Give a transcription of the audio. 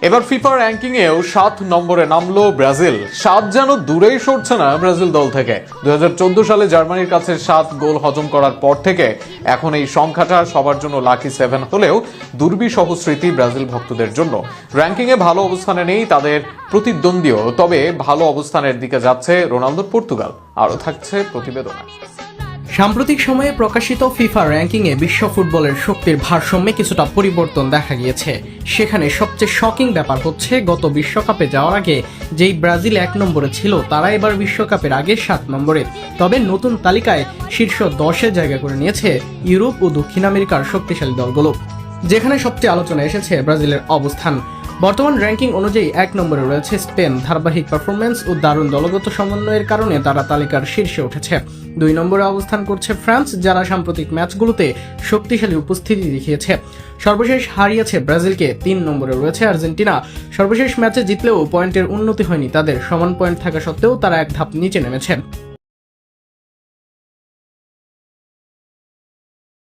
এবার FIFA ranking এও 7 নম্বরে নামলো ব্রাজিল। 7 যেন দূরেই সরছে না ব্রাজিল দল থেকে। 2014 সালে জার্মানির কাছে 7 গোল হজম করার পর থেকে এখন এই সংখ্যাটা সবার জন্য লাকি 7 হলেও দুর্বিষহ স্মৃতি ব্রাজিল ভক্তদের জন্য। র্যাঙ্কিং এ ভালো অবস্থানে নেই তাদের প্রতিদ্বন্দ্বীও, তবে ভালো অবস্থানের দিকে যাচ্ছে রোনালদোর পর্তুগাল। আরও থাকছে প্রতিবেদনে। সাম্প্রতিক সময়ে প্রকাশিত ফিফা র্যাঙ্কিংয়ে বিশ্ব ফুটবলের শক্তির ভারসাম্যে কিছুটা পরিবর্তন দেখা গিয়েছে। সেখানে সবচেয়ে শকিং ব্যাপার হচ্ছে, গত বিশ্বকাপে যাওয়ার আগে যেই ব্রাজিল 1 নম্বরে ছিল তারা এবার বিশ্বকাপের আগে 7 নম্বরে। তবে নতুন তালিকায় শীর্ষ 10-এ জায়গা করে নিয়েছে ইউরোপ ও দক্ষিণ আমেরিকার শক্তিশালী দলগুলো, যেখানে সবচেয়ে আলোচনা এসেছে ব্রাজিলের অবস্থান। বর্তমান র্যাঙ্কিং অনুযায়ী 1 নম্বরে রয়েছে স্পেন। ধারাবাহিক পারফরমেন্স ও দারুণ দলগত সমন্বয়ের কারণে তারা তালিকার শীর্ষে উঠেছে। 2 নম্বরে অবস্থান করছে ফ্রান্স, যারা সাম্প্রতিক ম্যাচগুলোতে শক্তিশালী উপস্থিতি দেখিয়েছে। সর্বশেষ হারিয়েছে ব্রাজিলকে। 3 নম্বরে রয়েছে আর্জেন্টিনা। সর্বশেষ ম্যাচে জিতলেও পয়েন্টের উন্নতি হয়নি তাদের। সমান পয়েন্ট থাকা সত্ত্বেও তারা এক ধাপ নিচে নেমেছে।